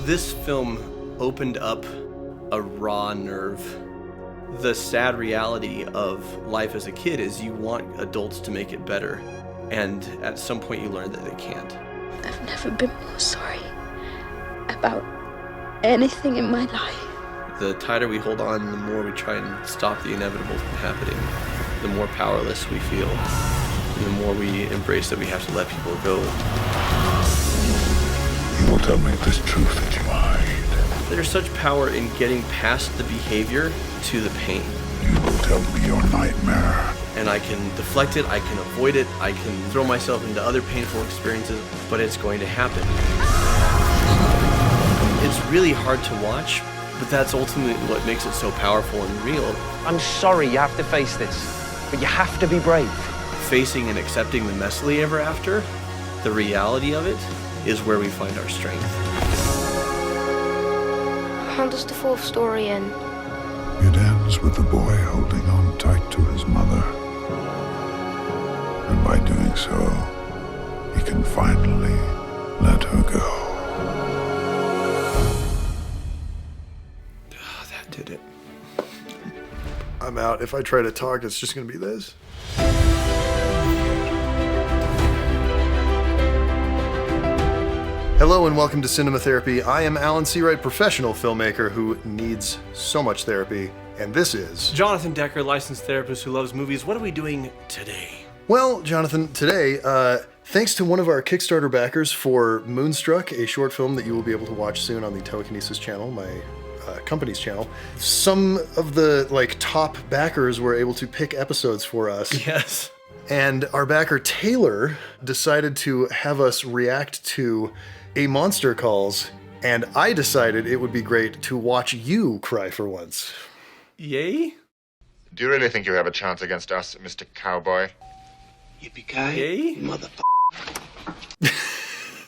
This film opened up a raw nerve. The sad reality of life as a kid is you want adults to make it better, and at some point you learn that they can't. I've never been more sorry about anything in my life. The tighter we hold on, the more we try and stop the inevitable from happening. The more powerless we feel, and the more we embrace that we have to let people go. You will tell me this truth that you hide. There's such power in getting past the behavior to the pain. You will tell me your nightmare. And I can deflect it, I can avoid it, I can throw myself into other painful experiences, but it's going to happen. It's really hard to watch, but that's ultimately what makes it so powerful and real. I'm sorry you have to face this, but you have to be brave. Facing and accepting the messily ever after, the reality of it, is where we find our strength. How does the fourth story end? It ends with the boy holding on tight to his mother. And by doing so, he can finally let her go. Oh, that did it. I'm out. If I try to talk, it's just going to be this. Hello and welcome to Cinema Therapy. I am Alan Seawright, professional filmmaker who needs so much therapy, and this is... Jonathan Decker, licensed therapist who loves movies. What are we doing today? Well, Jonathan, today, thanks to one of our Kickstarter backers for Moonstruck, a short film that you will be able to watch soon on the Telekinesis channel, my company's channel, some of the top backers were able to pick episodes for us. Yes. And our backer Taylor decided to have us react to A Monster Calls, and I decided it would be great to watch you cry for once. Yay? Do you really think you have a chance against us, Mr. Cowboy? Yay?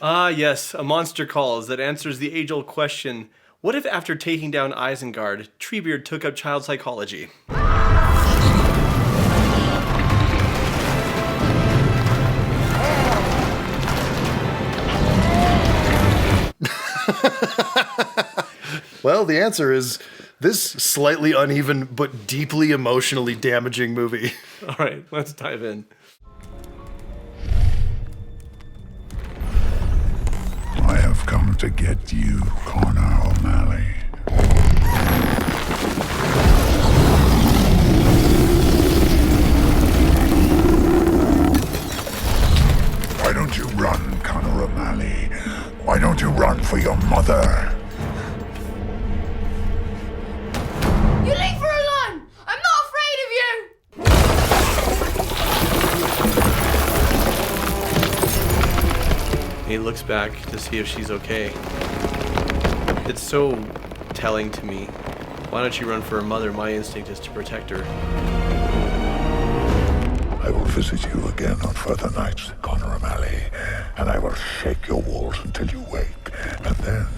Ah, yes, A Monster Calls that answers the age-old question, what if after taking down Isengard, Treebeard took up child psychology? Well, the answer is this slightly uneven but deeply emotionally damaging movie. All right, let's dive in. I have come to get you, Connor O'Malley. Why don't you run, Connor O'Malley? Why don't you run for your mother? You leave her alone! I'm not afraid of you! He looks back to see if she's okay. It's so telling to me. Why don't you run for her mother? My instinct is to protect her. I will visit you again on further nights, Connor O'Malley, and I will shake your walls until you wake, and then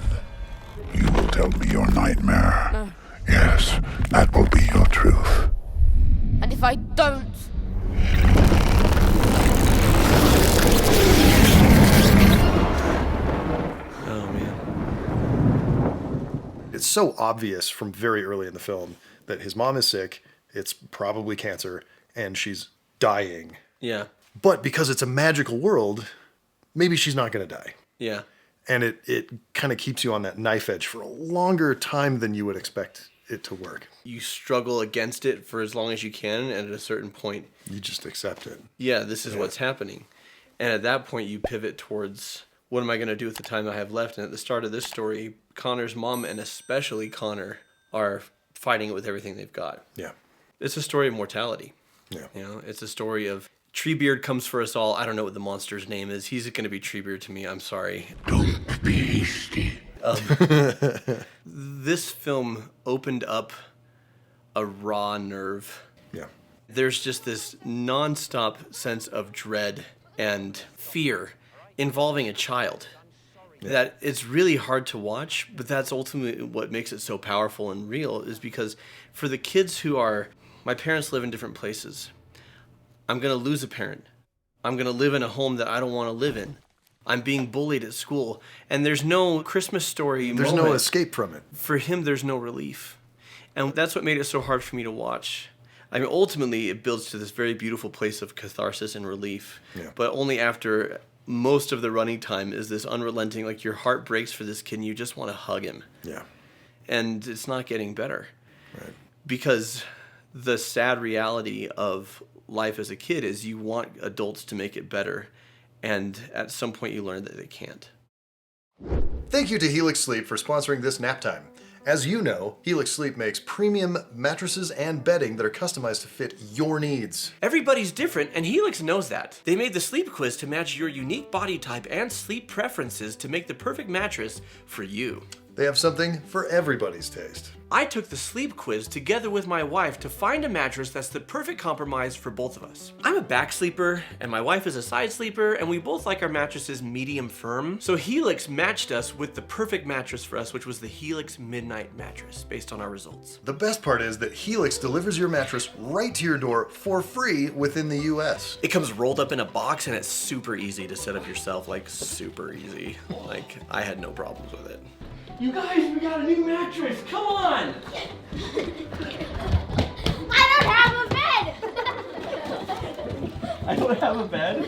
you will tell me your nightmare. No. Yes, that will be your truth. And if I don't... Oh, man. It's so obvious from very early in the film that his mom is sick, it's probably cancer, and she's dying. Yeah. But because it's a magical world, maybe she's not going to die. Yeah. And it kind of keeps you on that knife edge for a longer time than you would expect it to work. You struggle against it for as long as you can, and at a certain point, You just accept it. yeah, this is what's happening. And at that point, you pivot towards, what am I going to do with the time I have left? And at the start of this story, Connor's mom, and especially Connor, are fighting it with everything they've got. Yeah. It's a story of mortality. Yeah. You know, it's a story of Treebeard comes for us all. I don't know what the monster's name is. He's going to be Treebeard to me. I'm sorry. Don't be hasty. This film opened up a raw nerve. Yeah. There's just this nonstop sense of dread and fear involving a child. That it's really hard to watch, but that's ultimately what makes it so powerful and real, is because for the kids who are, my parents live in different places. I'm going to lose a parent. I'm going to live in a home that I don't want to live in. I'm being bullied at school. And there's no Christmas Story There's moment. no escape from it. For him, there's no relief. And that's what made it so hard for me to watch. I mean, ultimately, it builds to this very beautiful place of catharsis and relief. Yeah. But only after most of the running time is this unrelenting, like your heart breaks for this kid and you just want to hug him. Yeah. And it's not getting better. Right. Because the sad reality of life as a kid is you want adults to make it better. And at some point you learn that they can't. Thank you to Helix Sleep for sponsoring this nap time. As you know, Helix Sleep makes premium mattresses and bedding that are customized to fit your needs. Everybody's different, and Helix knows that. They made the sleep quiz to match your unique body type and sleep preferences to make the perfect mattress for you. They have something for everybody's taste. I took the sleep quiz together with my wife to find a mattress that's the perfect compromise for both of us. I'm a back sleeper, and my wife is a side sleeper, and we both like our mattresses medium firm. So Helix matched us with the perfect mattress for us, which was the Helix Midnight Mattress, based on our results. The best part is that Helix delivers your mattress right to your door for free within the US. It comes rolled up in a box, and it's super easy to set up yourself, like super easy. Like, I had no problems with it. You guys, we got a new mattress. Come on. I don't have a bed! I don't have a bed.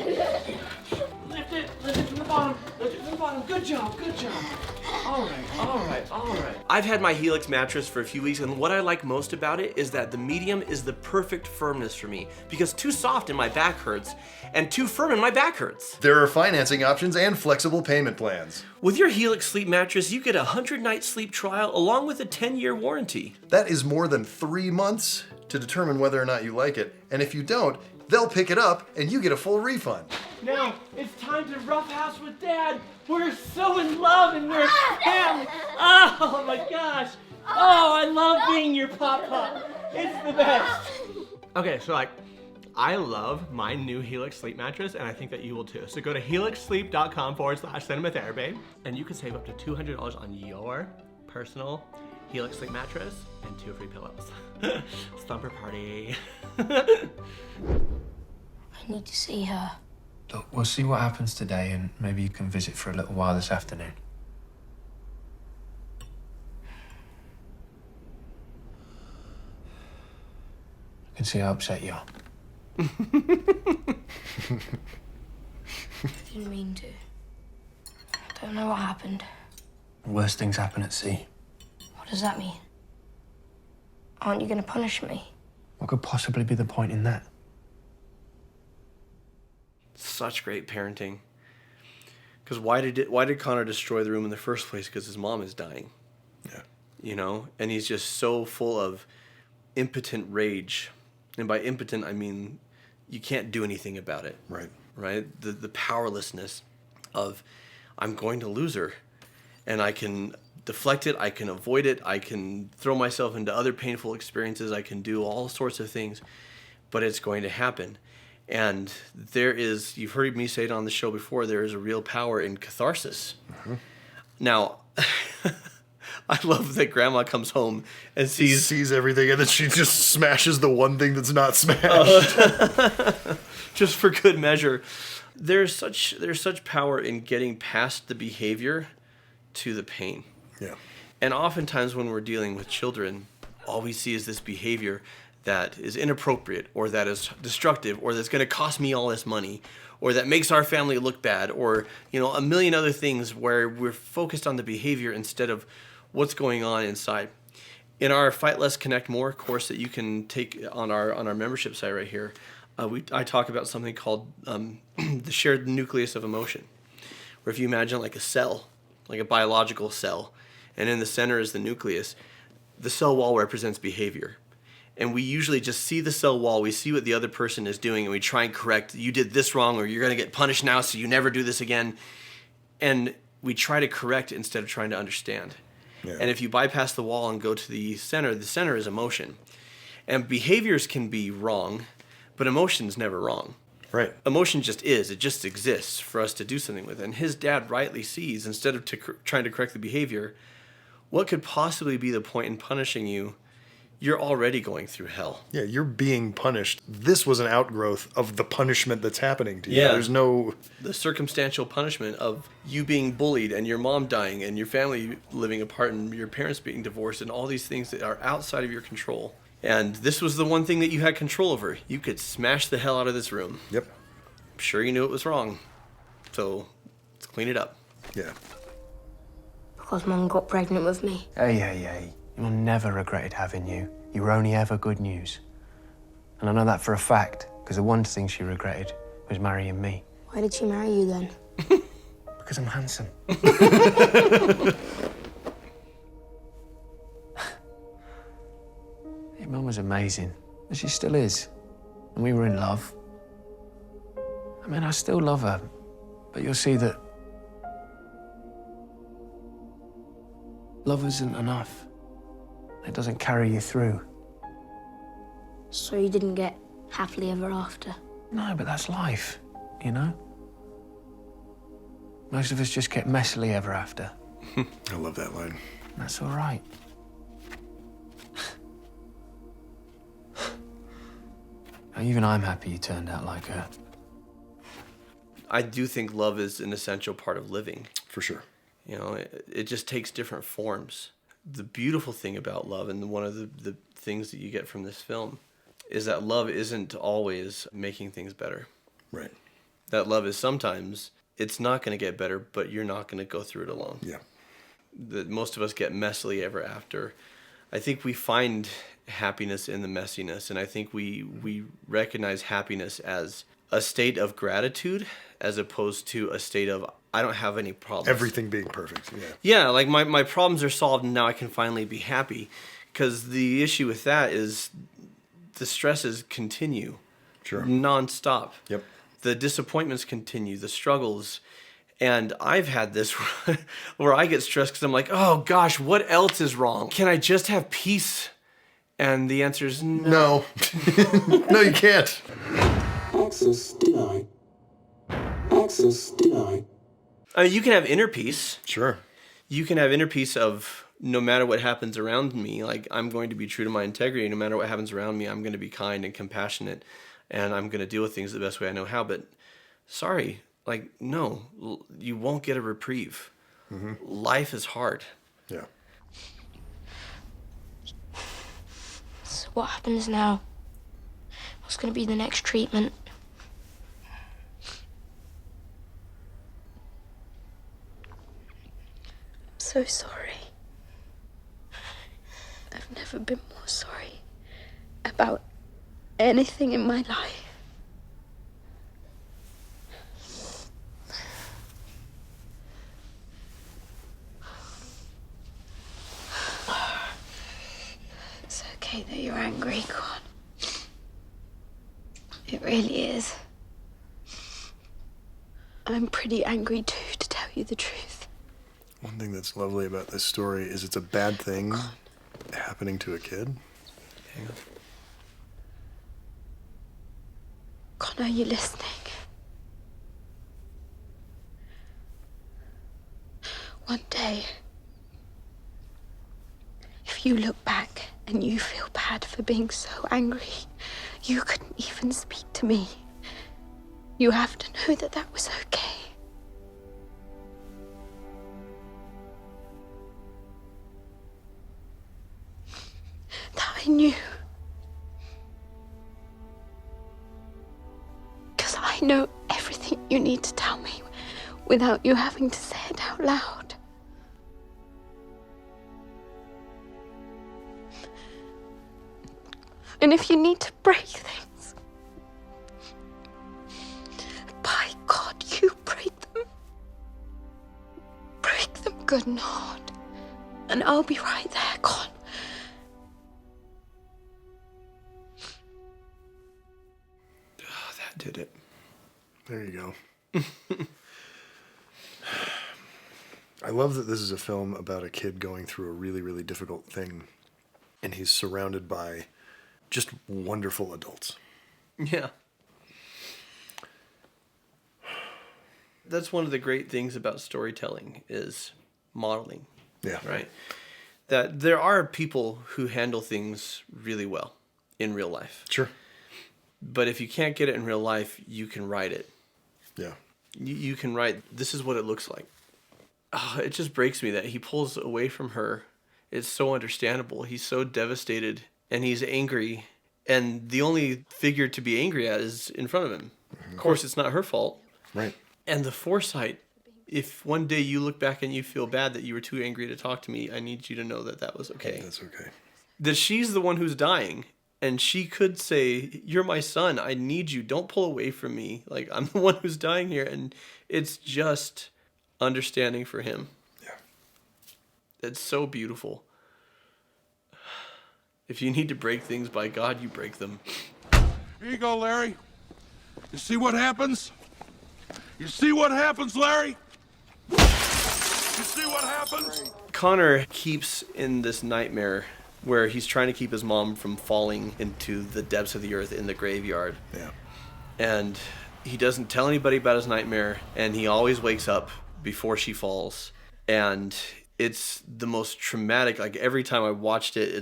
Lift it from the bottom. Lift it from the bottom. Good job, good job. All right. I've had my Helix mattress for a few weeks, and what I like most about it is that the medium is the perfect firmness for me, because too soft and my back hurts, and too firm and my back hurts. There are financing options and flexible payment plans. With your Helix sleep mattress, you get a 100-night sleep trial along with a 10-year warranty. That is more than 3 months to determine whether or not you like it. And if you don't, they'll pick it up and you get a full refund. Now, it's time to roughhouse with Dad. We're so in love and we're family. Oh my gosh. Oh, I love being your papa. It's the best. Okay, so I love my new Helix sleep mattress, and I think that you will too. So go to helixsleep.com/cinematherapy, and you can save up to $200 on your personal Helix sleep mattress and 2 free pillows. Slumber party. I need to see her. Look, we'll see what happens today, and maybe you can visit for a little while this afternoon. I can see how upset you are. I didn't mean to. I don't know what happened. Worst things happen at sea. What does that mean? Aren't you going to punish me? What could possibly be the point in that? Such great parenting. Because why did Connor destroy the room in the first place? Because his mom is dying. Yeah. You know, and he's just so full of impotent rage, and by impotent I mean you can't do anything about it. Right. Right. The powerlessness of I'm going to lose her, and I can deflect it, I can avoid it, I can throw myself into other painful experiences, I can do all sorts of things, but it's going to happen. And there is, you've heard me say it on the show before, there is a real power in catharsis. Mm-hmm. Now, I love that Grandma comes home and sees everything, and then she just smashes the one thing that's not smashed. Just for good measure. There's such power in getting past the behavior to the pain. Yeah. And oftentimes when we're dealing with children, all we see is this behavior that is inappropriate, or that is destructive, or that's going to cost me all this money, or that makes our family look bad, or a million other things where we're focused on the behavior instead of what's going on inside. In our Fight Less, Connect More course that you can take on our membership site right here, I talk about something called the shared nucleus of emotion, where if you imagine like a cell, like a biological cell, and in the center is the nucleus, the cell wall represents behavior. And we usually just see the cell wall, we see what the other person is doing, and we try and correct, you did this wrong, or you're going to get punished now, so you never do this again. And we try to correct instead of trying to understand. Yeah. And if you bypass the wall and go to the center is emotion. And behaviors can be wrong, but emotion's never wrong. Right. Emotion just is. It just exists for us to do something with. And his dad rightly sees, instead of trying to correct the behavior, what could possibly be the point in punishing you? you're already going through hell. Yeah, you're being punished. This was an outgrowth of the punishment that's happening to you. Yeah. There's no... The circumstantial punishment of you being bullied and your mom dying and your family living apart and your parents being divorced and all these things that are outside of your control. And this was the one thing that you had control over. You could smash the hell out of this room. Yep. I'm sure you knew it was wrong. So let's clean it up. Yeah. Because Mum got pregnant with me. Hey. Your mum never regretted having you. You were only ever good news. And I know that for a fact, because the one thing she regretted was marrying me. Why did she marry you then? Because I'm handsome. Your mum was amazing, and she still is. And we were in love. I mean, I still love her, but you'll see that love isn't enough. It doesn't carry you through. So you didn't get happily ever after? No, but that's life, you know? Most of us just get messily ever after. I love that line. That's all right. Even I'm happy you turned out like her. I do think love is an essential part of living. For sure. You know, it just takes different forms. The beautiful thing about love, and one of the things that you get from this film, is that love isn't always making things better. Right. That love is sometimes, it's not going to get better, but you're not going to go through it alone. Yeah. That most of us get messily ever after. I think we find happiness in the messiness, and I think we recognize happiness as a state of gratitude as opposed to a state of, I don't have any problems. Everything being perfect, yeah. Yeah, like my problems are solved and now I can finally be happy. Because the issue with that is the stresses continue. Sure. Non-stop. Yep. The disappointments continue, the struggles. And I've had this where I get stressed because I'm like, oh gosh, what else is wrong? Can I just have peace? And the answer is no. No. No, you can't. Access denied. Access denied. I mean, you can have inner peace. Sure. You can have inner peace of no matter what happens around me, like I'm going to be true to my integrity. No matter what happens around me, I'm going to be kind and compassionate, and I'm going to deal with things the best way I know how. But sorry, like, no, you won't get a reprieve. Mm-hmm. Life is hard. Yeah. So what happens now? What's going to be the next treatment? So sorry. I've never been more sorry about anything in my life. It's okay that you're angry, Con. It really is. I'm pretty angry too, to tell you the truth. One thing that's lovely about this story is it's a bad thing happening to a kid. Hang on. Con, are you listening? One day, if you look back and you feel bad for being so angry, you couldn't even speak to me. You have to know that that was okay. That I knew. Because I know everything you need to tell me without you having to say it out loud. And if you need to break things, by God, you break them. Break them good and hard. And I'll be right there, Con. Oh, that did it. There you go. I love that this is a film about a kid going through a really, really difficult thing, and he's surrounded by just wonderful adults. Yeah. That's one of the great things about storytelling is modeling. Yeah. Right? that there are people who handle things really well in real life. Sure. But if you can't get it in real life, you can write it. Yeah. You can write, this is what it looks like. Oh, it just breaks me that he pulls away from her. It's so understandable. He's so devastated and he's angry. And the only figure to be angry at is in front of him. Of course, it's not her fault. Right. And the foresight, if one day you look back and you feel bad that you were too angry to talk to me, I need you to know that that was okay. That's okay. That she's the one who's dying. And she could say, you're my son. I need you. Don't pull away from me. Like, I'm the one who's dying here. And it's just understanding for him. Yeah. It's so beautiful. If you need to break things by God, you break them. Here you go, Larry. You see what happens? You see what happens, Larry? You see what happens? Connor keeps in this nightmare where he's trying to keep his mom from falling into the depths of the earth in the graveyard. Yeah. And he doesn't tell anybody about his nightmare, and he always wakes up before she falls. And it's the most traumatic, like every time I watched it,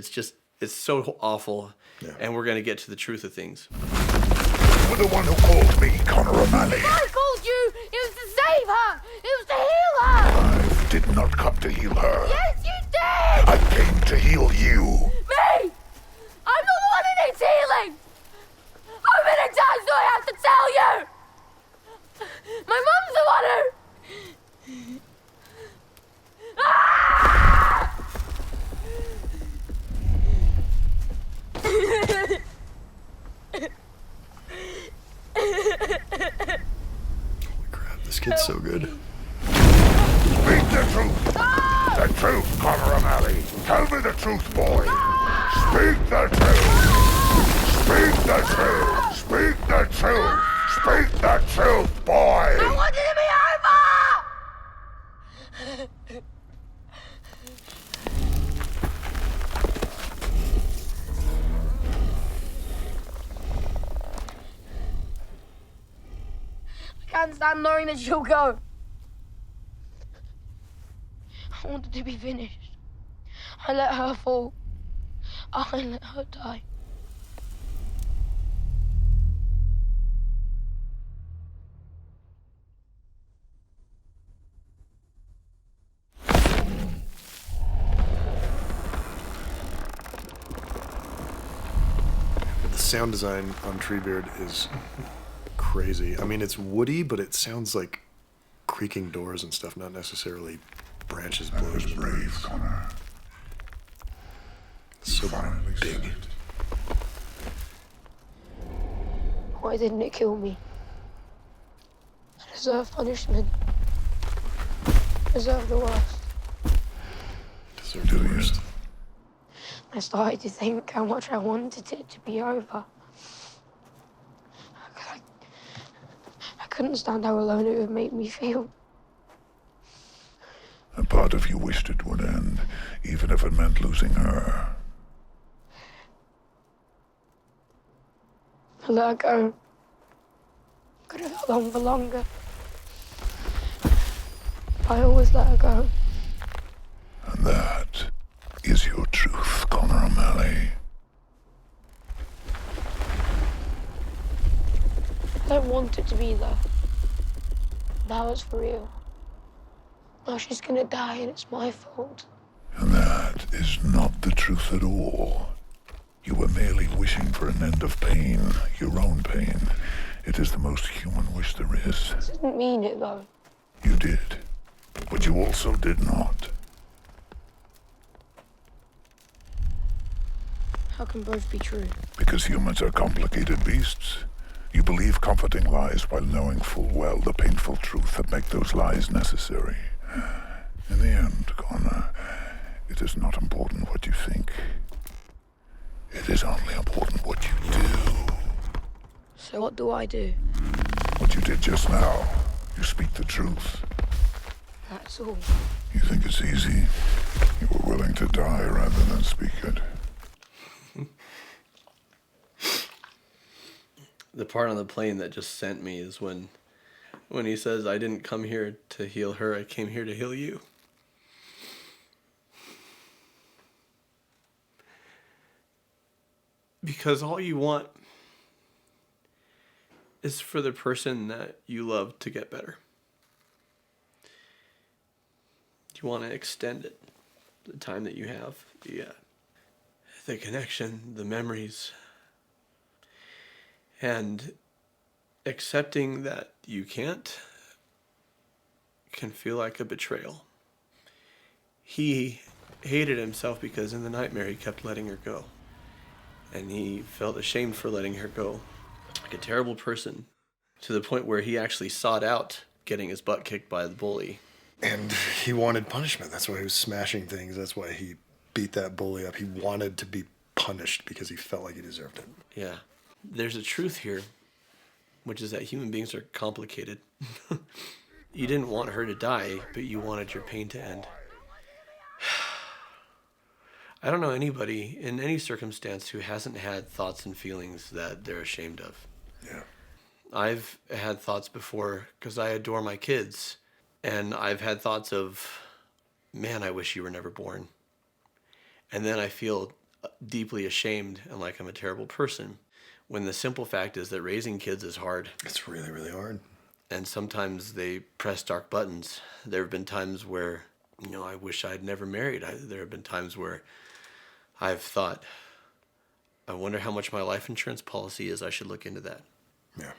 it's so awful. Yeah. And we're going to get to the truth of things. You're the one who called me, Connor O'Malley. I called you! It was to save her! It was to heal her! I did not come to heal her. Yes, you did! I came to heal you. Me! I'm the one who needs healing! How many times do I have to tell you? My mum's the one who... Ah! Crap, this kid's so good. Speak the truth. The truth, Connor O'Malley. Tell me the truth, boy. Speak the truth. Speak the truth. Speak the truth. Speak the truth, boy. I want it to be over! I can't stand knowing that she'll go. I want it to be finished. I let her fall. I let her die. The sound design on Treebeard is crazy. I mean, it's woody, but it sounds like creaking doors and stuff, not necessarily branches That blowing. was brave, Connor. So Finally big. said it. Why didn't it kill me? I deserve punishment. I deserve the worst. Deserve the worst. I started to think how much I wanted it to be over. I couldn't stand how alone it would make me feel. A part of you wished it would end, even if it meant losing her. I let her go. Could have held on for longer. I always let her go. And that is your truth, Connor O'Malley. I don't want it to be there. Now it's for real. Now she's gonna die and it's my fault. And that is not the truth at all. You were merely wishing for an end of pain, your own pain. It is the most human wish there is. I didn't mean it though. You did, but you also did not. How can both be true? Because humans are complicated beasts. You believe comforting lies while knowing full well the painful truth that make those lies necessary. In the end, Connor, it is not important what you think. It is only important what you do. So what do I do? What you did just now. You speak the truth. That's all. You think it's easy? You were willing to die rather than speak it. The part on the plane that just sent me is when he says, I didn't come here to heal her, I came here to heal you. Because all you want is for the person that you love to get better. You want to extend it, the time that you have, the connection, the memories, and accepting that you can't can feel like a betrayal. He hated himself because in the nightmare he kept letting her go. And he felt ashamed for letting her go. Like a terrible person. To the point where he actually sought out getting his butt kicked by the bully. And he wanted punishment. That's why he was smashing things. That's why he beat that bully up. He wanted to be punished because he felt like he deserved it. Yeah. There's a truth here, which is that human beings are complicated. You didn't want her to die, but you wanted your pain to end. I don't know anybody in any circumstance who hasn't had thoughts and feelings that they're ashamed of. Yeah. I've had thoughts before because I adore my kids. And I've had thoughts of, man, I wish you were never born. And then I feel deeply ashamed and like I'm a terrible person. When the simple fact is that raising kids is hard. It's really, really hard. And sometimes they press dark buttons. There have been times where, I wish I'd never married. There have been times where I've thought, I wonder how much my life insurance policy is. I should look into that. Yeah.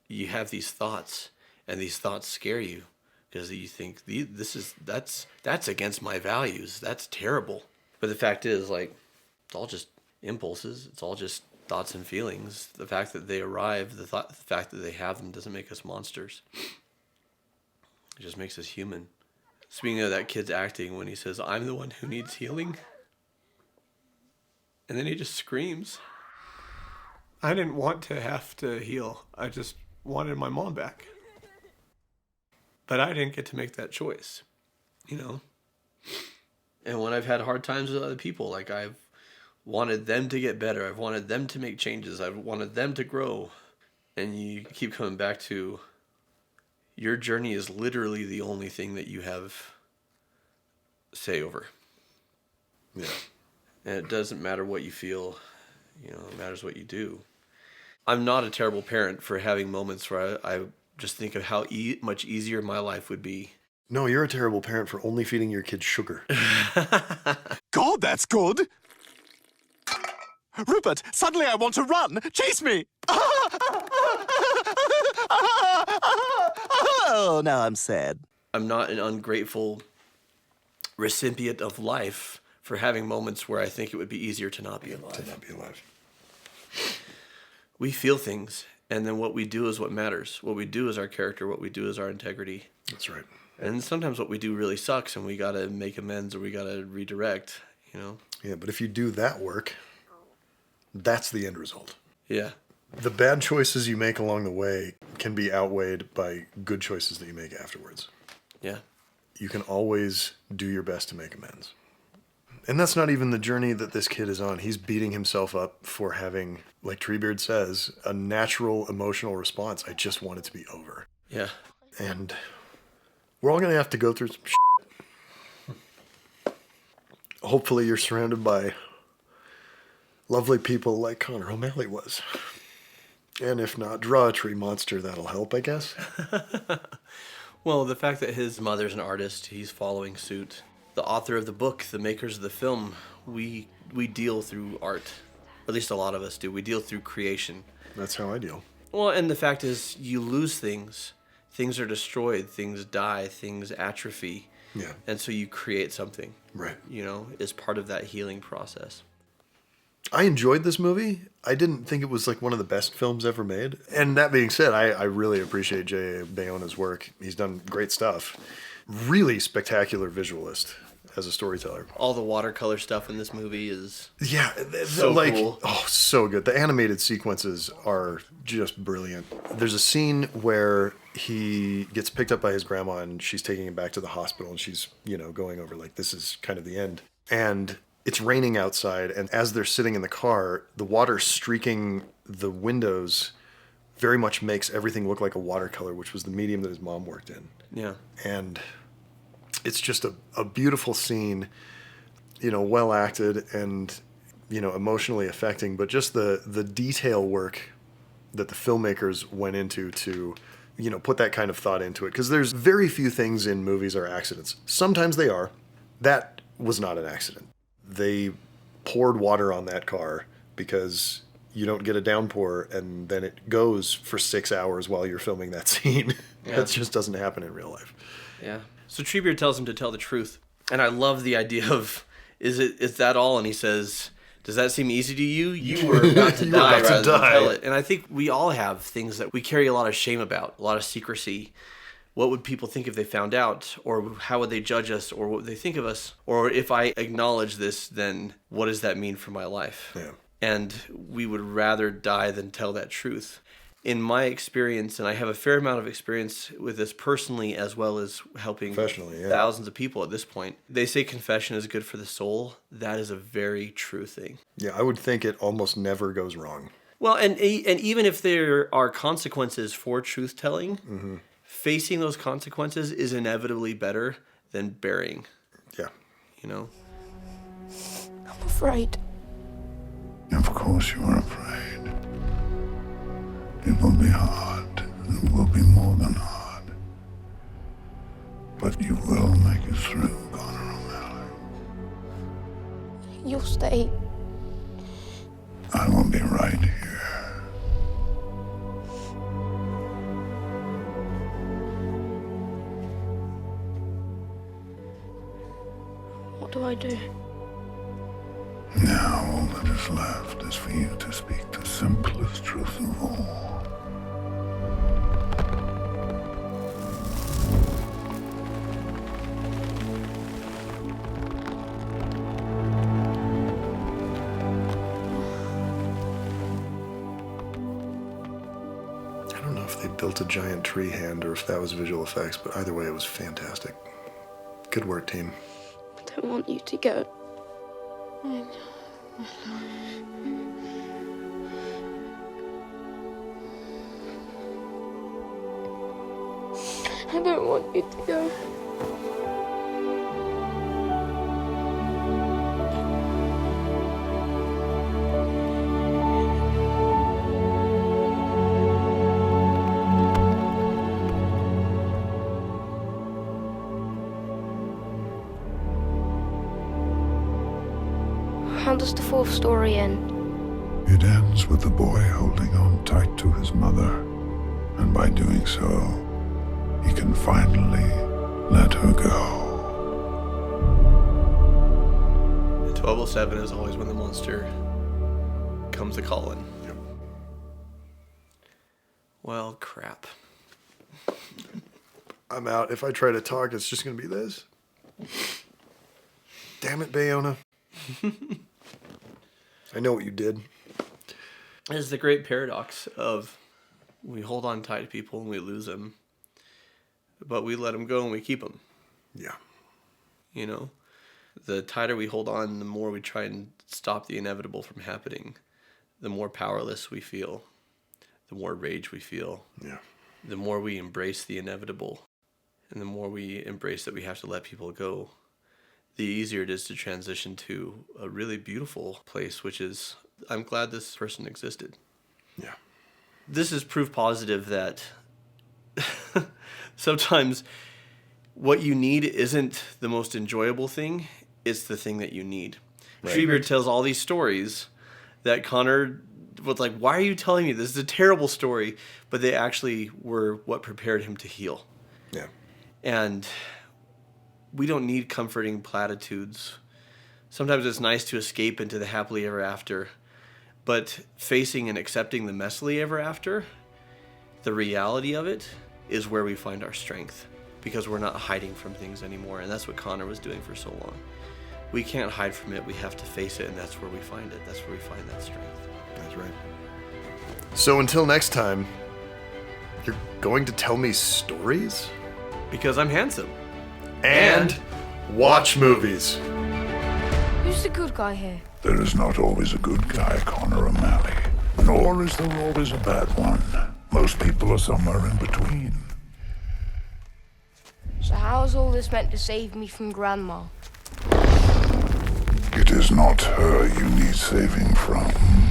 You have these thoughts. And these thoughts scare you because you think that's against my values. That's terrible. But the fact is, it's all just impulses. It's all just thoughts and feelings. The fact that they arrive, the fact that they have them doesn't make us monsters. It just makes us human. Speaking of that kid's acting, when he says, "I'm the one who needs healing," and then he just screams. I didn't want to have to heal. I just wanted my mom back. But I didn't get to make that choice, And when I've had hard times with other people, I've wanted them to get better. I've wanted them to make changes. I've wanted them to grow. And you keep coming back to your journey is literally the only thing that you have say over. Yeah. And it doesn't matter what you feel, it matters what you do. I'm not a terrible parent for having moments where I just think of how much easier my life would be. No, you're a terrible parent for only feeding your kids sugar. God, that's good! Rupert, suddenly I want to run! Chase me! Oh, now I'm sad. I'm not an ungrateful recipient of life for having moments where I think it would be easier to not be alive. We feel things. And then what we do is what matters. What we do is our character. What we do is our integrity. That's right. And sometimes what we do really sucks and we got to make amends or we got to redirect, Yeah, but if you do that work, that's the end result. Yeah. The bad choices you make along the way can be outweighed by good choices that you make afterwards. Yeah. You can always do your best to make amends. And that's not even the journey that this kid is on. He's beating himself up for having, like Treebeard says, a natural emotional response. I just want it to be over. Yeah. And we're all going to have to go through some shit. Hopefully you're surrounded by lovely people like Connor O'Malley was. And if not, draw a tree monster. That'll help, I guess. Well, the fact that his mother's an artist, he's following suit. The author of the book, the makers of the film, we deal through art. Or at least a lot of us do. We deal through creation. That's how I deal. Well, and the fact is, you lose things. Things are destroyed. Things die. Things atrophy. Yeah. And so you create something. Right. As part of that healing process. I enjoyed this movie. I didn't think it was one of the best films ever made. And that being said, I really appreciate J.A. Bayona's work. He's done great stuff. Really spectacular visualist as a storyteller. All the watercolor stuff in this movie is so cool. Oh, so good. The animated sequences are just brilliant. There's a scene where he gets picked up by his grandma and she's taking him back to the hospital and she's, going over this is kind of the end. And it's raining outside, and as they're sitting in the car, the water streaking the windows very much makes everything look like a watercolor, which was the medium that his mom worked in. Yeah. And it's just a beautiful scene, well acted, and emotionally affecting, but just the detail work that the filmmakers went into to, put that kind of thought into it. Because there's very few things in movies are accidents. Sometimes they are. That was not an accident. They poured water on that car because you don't get a downpour and then it goes for 6 hours while you're filming that scene. Yeah. That just doesn't happen in real life. Yeah. So Treebeard tells him to tell the truth. And I love the idea of, is that all? And he says, does that seem easy to you? You were about to die rather than tell it. And I think we all have things that we carry a lot of shame about, a lot of secrecy. What would people think if they found out? Or how would they judge us? Or what would they think of us? Or if I acknowledge this, then what does that mean for my life? Yeah. And we would rather die than tell that truth. In my experience, and I have a fair amount of experience with this personally as well as helping thousands of people at this point, they say confession is good for the soul. That is a very true thing. Yeah, I would think it almost never goes wrong. Well, and even if there are consequences for truth-telling, facing those consequences is inevitably better than burying. Yeah. I'm afraid. Of course you are afraid. It will be hard. It will be more than hard. But you will make it through, Connor O'Malley. You'll stay. I will be right here. What do I do? Now all that is left is for you to speak the simplest truth of all. I don't know if they built a giant tree hand or if that was visual effects, but either way it was fantastic. Good work, team. I don't want you to go. I don't want you to go. How does the fourth story end? It ends with the boy holding on tight to his mother, and by doing so, he can finally let her go. And 1207 is always when the monster comes a-calling. Yep. Well, crap. I'm out. If I try to talk, it's just going to be this. Damn it, Bayona. I know what you did. It's the great paradox of we hold on tight to people and we lose them, but we let them go and we keep them. Yeah. The tighter we hold on, the more we try and stop the inevitable from happening, the more powerless we feel, the more rage we feel. Yeah. The more we embrace the inevitable, and the more we embrace that we have to let people go, the easier it is to transition to a really beautiful place, which is, I'm glad this person existed. Yeah. This is proof positive that sometimes what you need isn't the most enjoyable thing, it's the thing that you need. Right. Treebeard tells all these stories that Connor was like, why are you telling me this? This is a terrible story, but they actually were what prepared him to heal. Yeah. And we don't need comforting platitudes. Sometimes it's nice to escape into the happily ever after, but facing and accepting the messily ever after, the reality of it, is where we find our strength, because we're not hiding from things anymore, and that's what Connor was doing for so long. We can't hide from it, we have to face it, and that's where we find it. That's where we find that strength. That's right. So until next time, you're going to tell me stories? Because I'm handsome. And watch movies. Who's the good guy here? There is not always a good guy, Connor O'Malley. Nor is there always a bad one. Most people are somewhere in between. So how's all this meant to save me from Grandma? It is not her you need saving from.